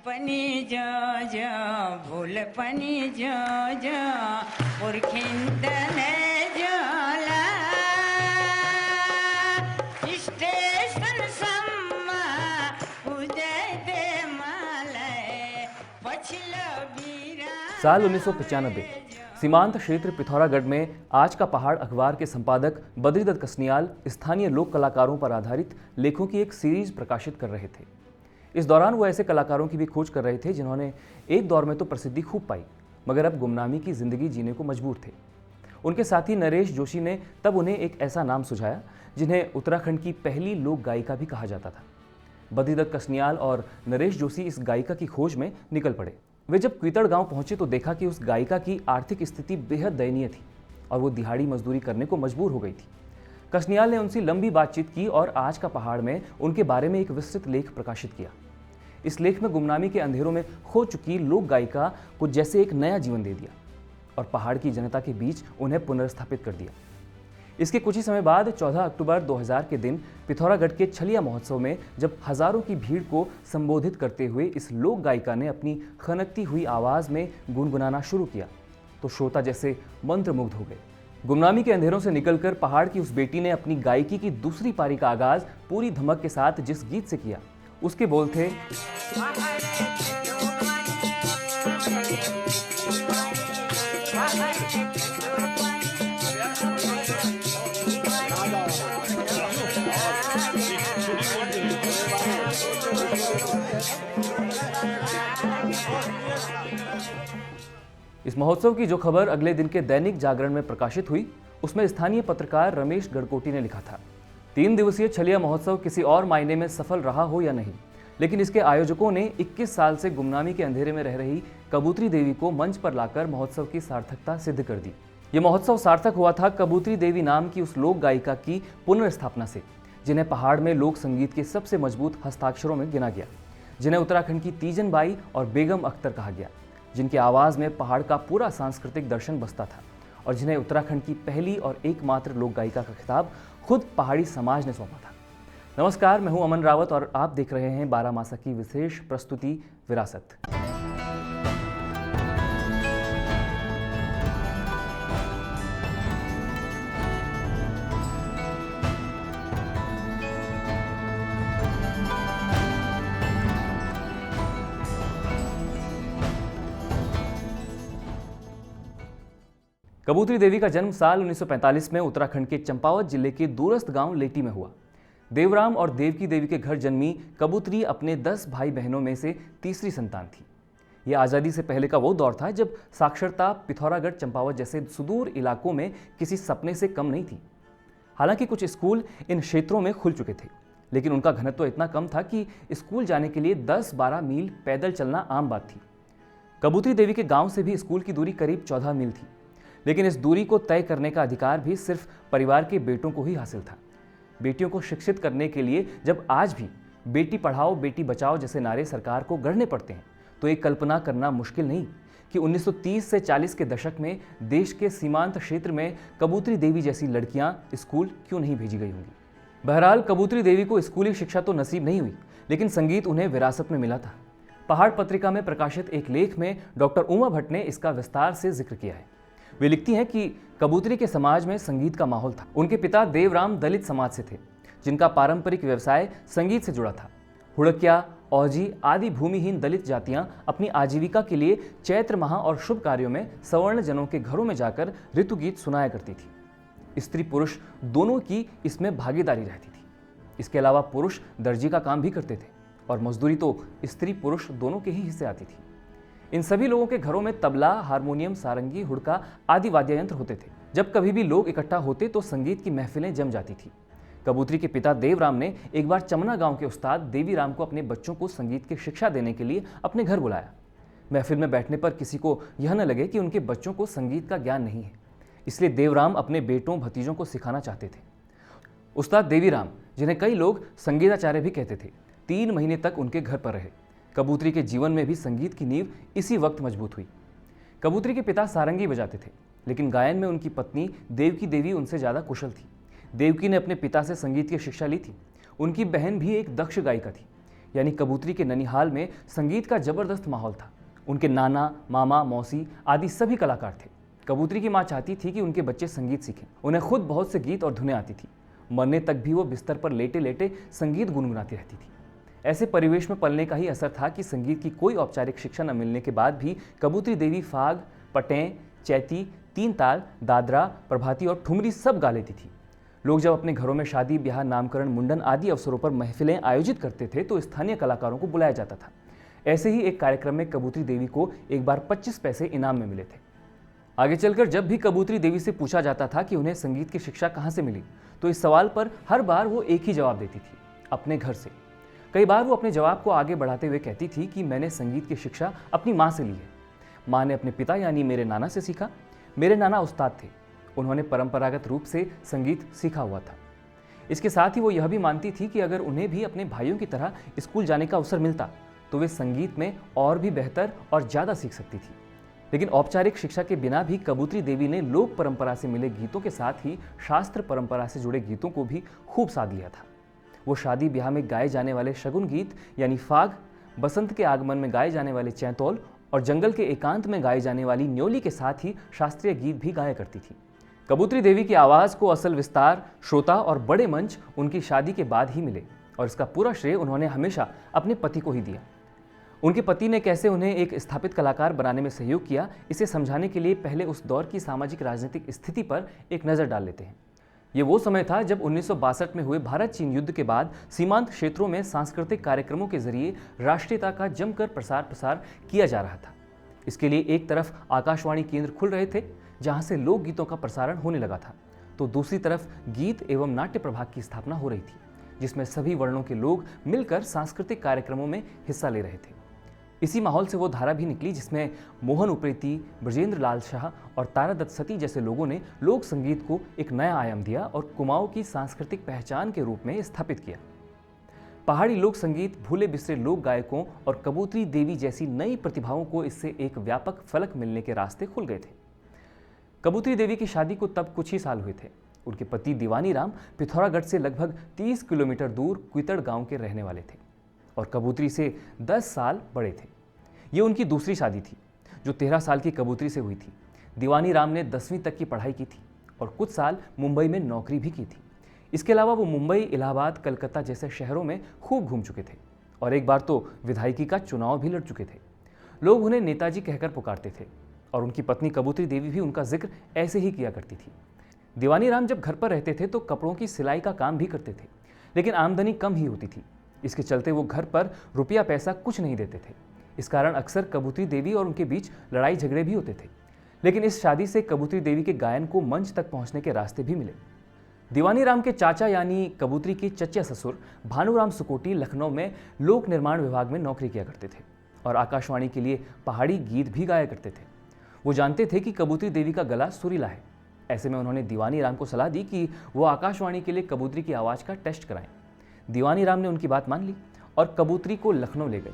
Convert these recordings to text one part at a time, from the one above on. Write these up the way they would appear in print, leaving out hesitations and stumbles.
पनी जो जो भूल पनी जो जो पुरखिंदने जोला स्टेशन सम्मा उदय दे मालय पछलो बीरा। साल 1995 सीमांत क्षेत्र पिथौरागढ़ में आज का पहाड़ अखबार के संपादक बद्रीदत्त कसनियाल स्थानीय लोक कलाकारों पर आधारित लेखों की एक सीरीज प्रकाशित कर रहे थे। इस दौरान वो ऐसे कलाकारों की भी खोज कर रहे थे जिन्होंने एक दौर में तो प्रसिद्धि खूब पाई मगर अब गुमनामी की जिंदगी जीने को मजबूर थे। उनके साथी नरेश जोशी ने तब उन्हें एक ऐसा नाम सुझाया जिन्हें उत्तराखंड की पहली लोक गायिका भी कहा जाता था। बद्रीदत्त कसनियाल और नरेश जोशी इस गायिका की खोज में निकल पड़े। वे जब क्वितड़ गांव पहुंचे तो देखा कि उस गायिका की आर्थिक स्थिति बेहद दयनीय थी और वो दिहाड़ी मजदूरी करने को मजबूर हो गई थी। कसनियाल ने उनसे लंबी बातचीत की और आज का पहाड़ में उनके बारे में एक विस्तृत लेख प्रकाशित किया। इस लेख में गुमनामी के अंधेरों में खो चुकी लोक गायिका को जैसे एक नया जीवन दे दिया और पहाड़ की जनता के बीच उन्हें पुनर्स्थापित कर दिया। इसके कुछ ही समय बाद 14 अक्टूबर 2000 के दिन पिथौरागढ़ के छलिया महोत्सव में जब हजारों की भीड़ को संबोधित करते हुए इस लोक गायिका ने अपनी खनकती हुई आवाज में गुनगुनाना शुरू किया तो श्रोता जैसे मंत्रमुग्ध हो गए। गुमनामी के अंधेरों से निकलकर पहाड़ की उस बेटी ने अपनी गायकी की दूसरी पारी का आगाज पूरी धमक के साथ जिस गीत से किया उसके बोल थे, इस महोत्सव की जो खबर अगले दिन के दैनिक जागरण में प्रकाशित हुई उसमें स्थानीय पत्रकार रमेश गढ़कोटी ने लिखा था, 3 दिवसीय छलिया महोत्सव किसी और मायने में सफल रहा हो या नहीं, लेकिन इसके आयोजकों ने 21 साल से गुमनामी के अंधेरे में रह रही कबूतरी देवी को मंच पर लाकर महोत्सव की सार्थकता सिद्ध कर दी। ये महोत्सव सार्थक हुआ था कबूतरी देवी नाम की उस लोक गायिका की पुनर्स्थापना से जिन्हें पहाड़ में लोक संगीत के सबसे मजबूत हस्ताक्षरों में गिना गया, जिन्हें उत्तराखंड की तीजन बाई और बेगम अख्तर कहा गया, जिनकी आवाज़ में पहाड़ का पूरा सांस्कृतिक दर्शन बसता था और जिन्हें उत्तराखंड की पहली और एकमात्र लोक गायिका का खिताब खुद पहाड़ी समाज ने सौंपा था। नमस्कार, मैं हूं अमन रावत और आप देख रहे हैं 12 मासा की विशेष प्रस्तुति विरासत। कबूतरी देवी का जन्म साल 1945 में उत्तराखंड के चंपावत जिले के दूरस्थ गांव लेटी में हुआ। देवराम और देवकी देवी के घर जन्मी कबूतरी अपने 10 भाई बहनों में से तीसरी संतान थी। यह आज़ादी से पहले का वो दौर था जब साक्षरता पिथौरागढ़, चंपावत जैसे सुदूर इलाकों में किसी सपने से कम नहीं थी। हालांकि कुछ स्कूल इन क्षेत्रों में खुल चुके थे, लेकिन उनका घनत्व इतना कम था कि स्कूल जाने के लिए 10-12 मील पैदल चलना आम बात थी। कबूतरी देवी के गाँव से भी स्कूल की दूरी करीब 14 मील थी, लेकिन इस दूरी को तय करने का अधिकार भी सिर्फ परिवार के बेटों को ही हासिल था। बेटियों को शिक्षित करने के लिए जब आज भी बेटी पढ़ाओ बेटी बचाओ जैसे नारे सरकार को गढ़ने पड़ते हैं तो ये कल्पना करना मुश्किल नहीं कि 1930 से 40 के दशक में देश के सीमांत क्षेत्र में कबूतरी देवी जैसी लड़कियां स्कूल क्यों नहीं भेजी गई होंगी। बहरहाल कबूतरी देवी को स्कूली शिक्षा तो नसीब नहीं हुई, लेकिन संगीत उन्हें विरासत में मिला था। पहाड़ पत्रिका में प्रकाशित एक लेख में डॉक्टर उमा भट्ट ने इसका विस्तार से जिक्र किया है। वे लिखती हैं कि कबूतरी के समाज में संगीत का माहौल था। उनके पिता देवराम दलित समाज से थे जिनका पारंपरिक व्यवसाय संगीत से जुड़ा था। हुड़किया, औजी आदि भूमिहीन दलित जातियां अपनी आजीविका के लिए चैत्र माह और शुभ कार्यों में सवर्ण जनों के घरों में जाकर ऋतु गीत सुनाया करती थी। स्त्री पुरुष दोनों की इसमें भागीदारी रहती थी। इसके अलावा पुरुष दर्जी का काम भी करते थे और मजदूरी तो स्त्री पुरुष दोनों के ही हिस्से आती थी। इन सभी लोगों के घरों में तबला, हारमोनियम, सारंगी, हुड़का आदि वाद्य यंत्र होते थे। जब कभी भी लोग इकट्ठा होते तो संगीत की महफिलें जम जाती थी। कबूतरी के पिता देवराम ने एक बार चमना गांव के उस्ताद देवीराम को अपने बच्चों को संगीत की शिक्षा देने के लिए अपने घर बुलाया। महफिल में बैठने पर किसी को यह न लगे कि उनके बच्चों को संगीत का ज्ञान नहीं है, इसलिए देवराम अपने बेटों भतीजों को सिखाना चाहते थे। उस्ताद देवीराम, जिन्हें कई लोग संगीताचार्य भी कहते थे, 3 महीने तक उनके घर पर रहे। कबूतरी के जीवन में भी संगीत की नींव इसी वक्त मजबूत हुई। कबूतरी के पिता सारंगी बजाते थे, लेकिन गायन में उनकी पत्नी देवकी देवी उनसे ज़्यादा कुशल थी। देवकी ने अपने पिता से संगीत की शिक्षा ली थी। उनकी बहन भी एक दक्ष गायिका थी। यानी कबूतरी के ननिहाल में संगीत का जबरदस्त माहौल था। उनके नाना, मामा, मौसी आदि सभी कलाकार थे। कबूतरी की माँ चाहती थी कि उनके बच्चे संगीत सीखें। उन्हें खुद बहुत से गीत और धुनें आती थी। मरने तक भी वो बिस्तर पर लेटे लेटे संगीत गुनगुनाती रहती थी। ऐसे परिवेश में पलने का ही असर था कि संगीत की कोई औपचारिक शिक्षा न मिलने के बाद भी कबूतरी देवी फाग, पटें, चैती, तीन ताल, दादरा, प्रभाती और ठुमरी सब गा लेती थी। लोग जब अपने घरों में शादी, ब्याह, नामकरण, मुंडन आदि अवसरों पर महफिलें आयोजित करते थे तो स्थानीय कलाकारों को बुलाया जाता था। ऐसे ही एक कार्यक्रम में कबूतरी देवी को एक बार 25 पैसे इनाम में मिले थे। आगे चलकर जब भी कबूतरी देवी से पूछा जाता था कि उन्हें संगीत की शिक्षा कहाँ से मिली, तो इस सवाल पर हर बार वो एक ही जवाब देती थी, अपने घर से। कई बार वो अपने जवाब को आगे बढ़ाते हुए कहती थी कि मैंने संगीत की शिक्षा अपनी माँ से ली है। माँ ने अपने पिता यानी मेरे नाना से सीखा। मेरे नाना उस्ताद थे, उन्होंने परंपरागत रूप से संगीत सीखा हुआ था। इसके साथ ही वो यह भी मानती थी कि अगर उन्हें भी अपने भाइयों की तरह स्कूल जाने का अवसर मिलता तो वे संगीत में और भी बेहतर और ज़्यादा सीख सकती थी। लेकिन औपचारिक शिक्षा के बिना भी कबूतरी देवी ने लोक परंपरा से मिले गीतों के साथ ही शास्त्र परंपरा से जुड़े गीतों को भी खूब साध लिया था। वो शादी ब्याह में गाए जाने वाले शगुन गीत यानी फाग, बसंत के आगमन में गाए जाने वाले चैतौल और जंगल के एकांत में गाई जाने वाली न्योली के साथ ही शास्त्रीय गीत भी गाया करती थी। कबूतरी देवी की आवाज़ को असल विस्तार, श्रोता और बड़े मंच उनकी शादी के बाद ही मिले और इसका पूरा श्रेय उन्होंने हमेशा अपने पति को ही दिया। उनके पति ने कैसे उन्हें एक स्थापित कलाकार बनाने में सहयोग किया, इसे समझाने के लिए पहले उस दौर की सामाजिक राजनीतिक स्थिति पर एक नज़र डाल लेते हैं। ये वो समय था जब 1962 में हुए भारत चीन युद्ध के बाद सीमांत क्षेत्रों में सांस्कृतिक कार्यक्रमों के जरिए राष्ट्रीयता का जमकर प्रसार किया जा रहा था। इसके लिए एक तरफ आकाशवाणी केंद्र खुल रहे थे जहां से लोकगीतों का प्रसारण होने लगा था, तो दूसरी तरफ गीत एवं नाट्य प्रभाग की स्थापना हो रही थी, जिसमें सभी वर्णों के लोग मिलकर सांस्कृतिक कार्यक्रमों में हिस्सा ले रहे थे। इसी माहौल से वो धारा भी निकली जिसमें मोहन उप्रेती, ब्रजेंद्र लाल शाह और तारादत्त सती जैसे लोगों ने लोक संगीत को एक नया आयाम दिया और कुमाऊं की सांस्कृतिक पहचान के रूप में स्थापित किया। पहाड़ी लोक संगीत, भूले बिसरे लोक गायकों और कबूतरी देवी जैसी नई प्रतिभाओं को इससे एक व्यापक फलक मिलने के रास्ते खुल गए थे। कबूतरी देवी की शादी को तब कुछ ही साल हुए थे। उनके पति दीवानी राम पिथौरागढ़ से लगभग 30 किलोमीटर दूर कुइतड़ गांव के रहने वाले थे और कबूतरी से 10 साल बड़े थे। ये उनकी दूसरी शादी थी जो 13 साल की कबूतरी से हुई थी। दीवानी राम ने 10वीं तक की पढ़ाई की थी और कुछ साल मुंबई में नौकरी भी की थी। इसके अलावा वो मुंबई, इलाहाबाद, कलकत्ता जैसे शहरों में खूब घूम चुके थे और एक बार तो विधायकी का चुनाव भी लड़ चुके थे। लोग उन्हें नेताजी कहकर पुकारते थे और उनकी पत्नी कबूतरी देवी भी उनका जिक्र ऐसे ही किया करती थी। दीवानी राम जब घर पर रहते थे तो कपड़ों की सिलाई का काम भी करते थे, लेकिन आमदनी कम ही होती थी। इसके चलते वो घर पर रुपया पैसा कुछ नहीं देते थे। इस कारण अक्सर कबूतरी देवी और उनके बीच लड़ाई झगड़े भी होते थे। लेकिन इस शादी से कबूतरी देवी के गायन को मंच तक पहुंचने के रास्ते भी मिले। दीवानी राम के चाचा यानी कबूतरी के चच्चा ससुर भानुराम सुकोटी लखनऊ में लोक निर्माण विभाग में नौकरी किया करते थे और आकाशवाणी के लिए पहाड़ी गीत भी गाया करते थे। वो जानते थे कि कबूतरी देवी का गला सुरीला है। ऐसे में उन्होंने दीवानी राम को सलाह दी कि वो आकाशवाणी के लिए कबूतरी की आवाज़ का टेस्ट कराएं। दीवानी राम ने उनकी बात मान ली और कबूतरी को लखनऊ ले गए।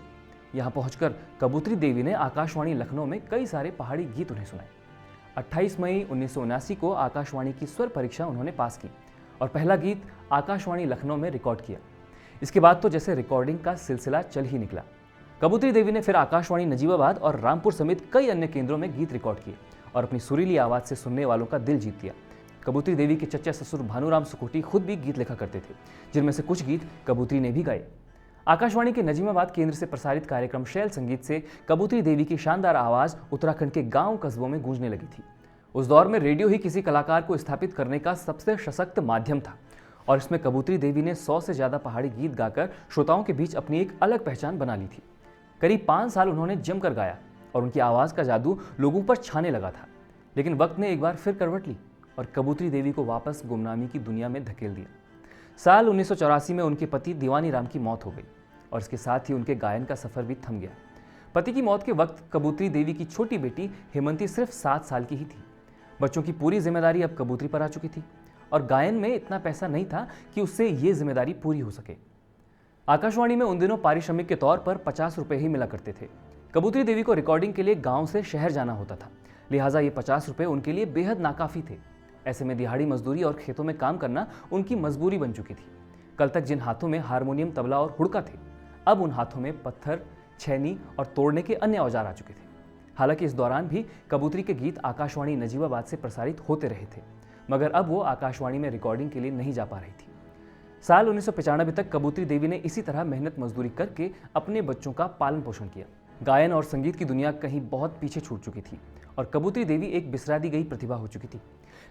यहाँ पहुंचकर कबूतरी देवी ने आकाशवाणी लखनऊ में कई सारे पहाड़ी गीत उन्हें सुनाए। 28 मई 1979 को आकाशवाणी की स्वर परीक्षा उन्होंने पास की और पहला गीत आकाशवाणी लखनऊ में रिकॉर्ड किया। इसके बाद तो जैसे रिकॉर्डिंग का सिलसिला चल ही निकला। कबूतरी देवी ने फिर आकाशवाणी नजीबाबाद और रामपुर समेत कई अन्य केंद्रों में गीत रिकॉर्ड किए और अपनी सुरीली आवाज़ से सुनने वालों का दिल जीत लिया। कबूतरी देवी के चच्चा ससुर भानुराम सुकोटी खुद भी गीत लिखा करते थे, जिनमें से कुछ गीत कबूतरी ने भी गाए। आकाशवाणी के नजीमाबाद केंद्र से प्रसारित कार्यक्रम शैल संगीत से कबूतरी देवी की शानदार आवाज़ उत्तराखंड के गांव कस्बों में गूंजने लगी थी। उस दौर में रेडियो ही किसी कलाकार को स्थापित करने का सबसे सशक्त माध्यम था और इसमें कबूतरी देवी ने 100 से ज़्यादा पहाड़ी गीत गाकर श्रोताओं के बीच अपनी एक अलग पहचान बना ली थी। करीब 5 साल उन्होंने जमकर गाया और उनकी आवाज़ का जादू लोगों पर छाने लगा था। लेकिन वक्त ने एक बार फिर करवट ली और कबूतरी देवी को वापस गुमनामी की दुनिया में धकेल दिया। साल 1984 में उनके पति दीवानी राम की मौत हो गई और इसके साथ ही उनके गायन का सफ़र भी थम गया। पति की मौत के वक्त कबूतरी देवी की छोटी बेटी हेमंती सिर्फ 7 साल की ही थी। बच्चों की पूरी जिम्मेदारी अब कबूतरी पर आ चुकी थी और गायन में इतना पैसा नहीं था कि उससे ये जिम्मेदारी पूरी हो सके। आकाशवाणी में उन दिनों पारिश्रमिक के तौर पर 50 रुपये ही मिला करते थे। कबूतरी देवी को रिकॉर्डिंग के लिए गांव से शहर जाना होता था, लिहाजा ये 50 रुपये उनके लिए बेहद नाकाफ़ी थे। ऐसे में दिहाड़ी मजदूरी और खेतों में काम करना उनकी मजबूरी बन चुकी थी। कल तक जिन हाथों में हारमोनियम, तबला और हुड़का थे, अब उन हाथों में पत्थर, छैनी और तोड़ने के अन्य औजार आ चुके थे। हालांकि इस दौरान भी कबूतरी के गीत आकाशवाणी नजीबाबाद से प्रसारित होते रहे थे, मगर अब वो आकाशवाणी में रिकॉर्डिंग के लिए नहीं जा पा रही थी। साल 1995 तक कबूतरी देवी ने इसी तरह मेहनत मजदूरी करके अपने बच्चों का पालन पोषण किया। गायन और संगीत की दुनिया कहीं बहुत पीछे छूट चुकी थी और कबूतरी देवी एक बिसरा दी गई प्रतिभा हो चुकी थी।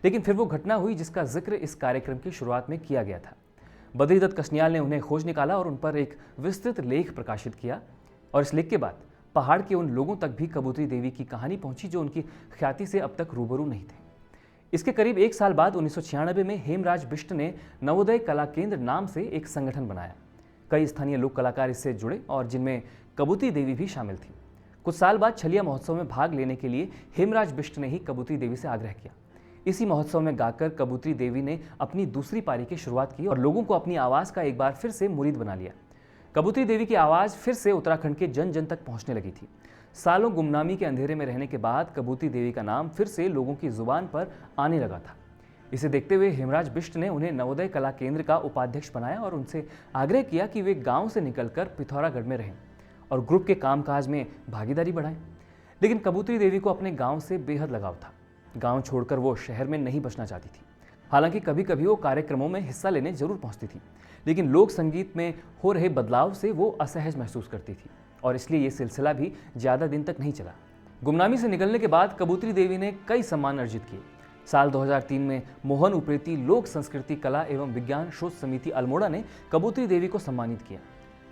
लेकिन फिर वो घटना हुई जिसका जिक्र इस कार्यक्रम की शुरुआत में किया गया था। बद्रीदत्त कस्नियाल ने उन्हें खोज निकाला और उन पर एक विस्तृत लेख प्रकाशित किया, और इस लेख के बाद पहाड़ के उन लोगों तक भी कबूतरी देवी की कहानी पहुंची जो उनकी ख्याति से अब तक रूबरू नहीं थे। इसके करीब 1 साल बाद 1996 में हेमराज बिष्ट ने नवोदय कला केंद्र नाम से एक संगठन बनाया। कई स्थानीय लोक कलाकार इससे जुड़े और जिनमें कबूतरी देवी भी शामिल थी। कुछ साल बाद छलिया महोत्सव में भाग लेने के लिए हेमराज बिष्ट ने ही कबूतरी देवी से आग्रह किया। इसी महोत्सव में गाकर कबूतरी देवी ने अपनी दूसरी पारी की शुरुआत की और लोगों को अपनी आवाज़ का एक बार फिर से मुरीद बना लिया। कबूतरी देवी की आवाज़ फिर से उत्तराखंड के जन जन तक पहुंचने लगी थी। सालों गुमनामी के अंधेरे में रहने के बाद कबूतरी देवी का नाम फिर से लोगों की जुबान पर आने लगा था। इसे देखते हुए हेमराज बिष्ट ने उन्हें नवोदय कला केंद्र का उपाध्यक्ष बनाया और उनसे आग्रह किया कि वे गांव से निकलकर पिथौरागढ़ में रहें और ग्रुप के कामकाज में भागीदारी बढ़ाएं। लेकिन कबूतरी देवी को अपने गांव से बेहद लगाव था। गांव छोड़कर वो शहर में नहीं बसना चाहती थी। हालांकि कभी कभी वो कार्यक्रमों में हिस्सा लेने जरूर पहुंचती थी, लेकिन लोक संगीत में हो रहे बदलाव से वो असहज महसूस करती थी और इसलिए ये सिलसिला भी ज़्यादा दिन तक नहीं चला। गुमनामी से निकलने के बाद कबूतरी देवी ने कई सम्मान अर्जित किए। साल 2003 में मोहन उप्रेती लोक संस्कृति कला एवं विज्ञान शोध समिति अल्मोड़ा ने कबूतरी देवी को सम्मानित किया।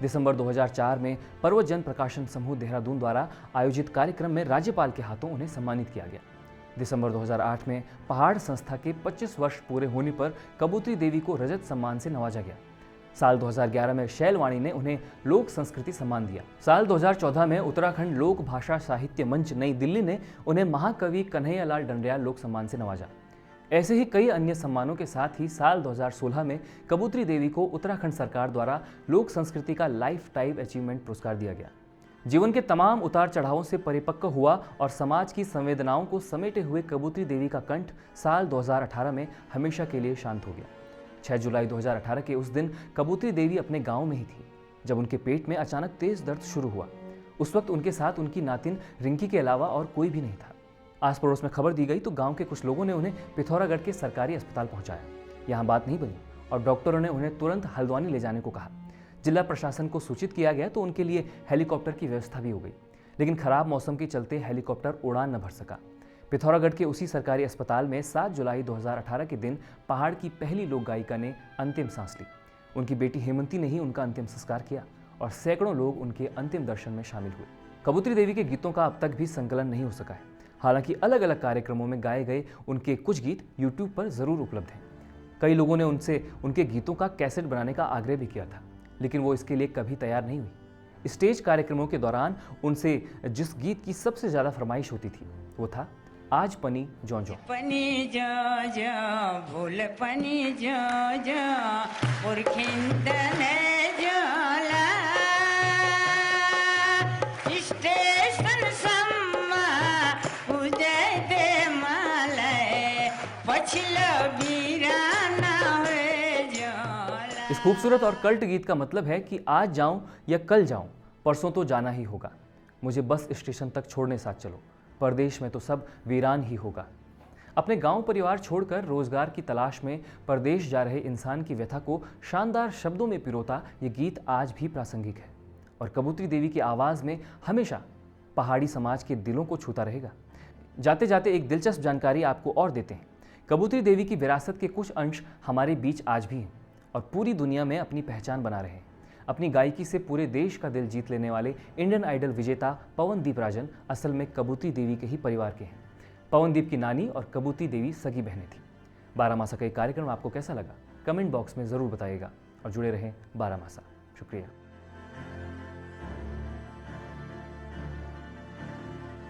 दिसंबर 2004 में पर्वत जन प्रकाशन समूह देहरादून द्वारा आयोजित कार्यक्रम में राज्यपाल के हाथों उन्हें सम्मानित किया गया। दिसंबर 2008 में पहाड़ संस्था के 25 वर्ष पूरे होने पर कबूतरी देवी को रजत सम्मान से नवाजा गया। साल 2011 में शैलवाणी ने उन्हें लोक संस्कृति सम्मान दिया। साल 2014 में उत्तराखंड लोक भाषा साहित्य मंच नई दिल्ली ने उन्हें महाकवि कन्हैयालाल दंड्याल लोक सम्मान से नवाजा। ऐसे ही कई अन्य सम्मानों के साथ ही साल 2016 में कबूतरी देवी को उत्तराखंड सरकार द्वारा लोक संस्कृति का लाइफ टाइम अचीवमेंट पुरस्कार दिया गया। जीवन के तमाम उतार चढ़ावों से परिपक्व हुआ और समाज की संवेदनाओं को समेटे हुए कबूतरी देवी का कंठ साल 2018 में हमेशा के लिए शांत हो गया। 6 जुलाई 2018 के उस दिन कबूतरी देवी अपने गांव में ही थी जब उनके पेट में अचानक तेज दर्द शुरू हुआ। उस वक्त उनके साथ उनकी नातिन रिंकी के अलावा और कोई भी नहीं था। आस पड़ोस में खबर दी गई तो गांव के कुछ लोगों ने उन्हें पिथौरागढ़ के सरकारी अस्पताल पहुंचाया। यहाँ बात नहीं बनी और डॉक्टरों ने उन्हें तुरंत हल्द्वानी ले जाने को कहा। जिला प्रशासन को सूचित किया गया तो उनके लिए हेलीकॉप्टर की व्यवस्था भी हो गई, लेकिन खराब मौसम के चलते हेलीकॉप्टर उड़ान न भर सका। पिथौरागढ़ के उसी सरकारी अस्पताल में 7 जुलाई 2018 के दिन पहाड़ की पहली लोक गायिका ने अंतिम सांस ली। उनकी बेटी हेमंती ने ही उनका अंतिम संस्कार किया और सैकड़ों लोग उनके अंतिम दर्शन में शामिल हुए। कबूतरी देवी के गीतों का अब तक भी संकलन नहीं हो सका है। हालांकि अलग अलग कार्यक्रमों में गाए गए उनके कुछ गीत यूट्यूब पर जरूर उपलब्ध हैं। कई लोगों ने उनसे उनके गीतों का कैसेट बनाने का आग्रह भी किया था, लेकिन वो इसके लिए कभी तैयार नहीं हुई। स्टेज कार्यक्रमों के दौरान उनसे जिस गीत की सबसे ज्यादा फरमाइश होती थी वो था आज पनी जौ जौ। पनी जौ जौ भूल पनी जौ जौ पुरखिंदन जाला स्टेशन सम्मा उदय दे मालय पछिलो बीराना हुए जाला। इस खूबसूरत और कल्ट गीत का मतलब है कि आज जाऊं या कल जाऊं, परसों तो जाना ही होगा। मुझे बस स्टेशन तक छोड़ने साथ चलो, परदेश में तो सब वीरान ही होगा। अपने गांव परिवार छोड़कर रोजगार की तलाश में परदेश जा रहे इंसान की व्यथा को शानदार शब्दों में पिरोता ये गीत आज भी प्रासंगिक है और कबूतरी देवी की आवाज़ में हमेशा पहाड़ी समाज के दिलों को छूता रहेगा। जाते जाते एक दिलचस्प जानकारी आपको और देते हैं। कबूतरी देवी की विरासत के कुछ अंश हमारे बीच आज भी हैं और पूरी दुनिया में अपनी पहचान बना रहे हैं। अपनी गायकी से पूरे देश का दिल जीत लेने वाले इंडियन आइडल विजेता पवनदीप राजन असल में कबूतरी देवी के ही परिवार के हैं। पवनदीप की नानी और कबूतरी देवी सगी बहनें थीं। 12 मासा का ये कार्यक्रम आपको कैसा लगा कमेंट बॉक्स में ज़रूर बताइएगा और जुड़े रहें 12 मासा। शुक्रिया।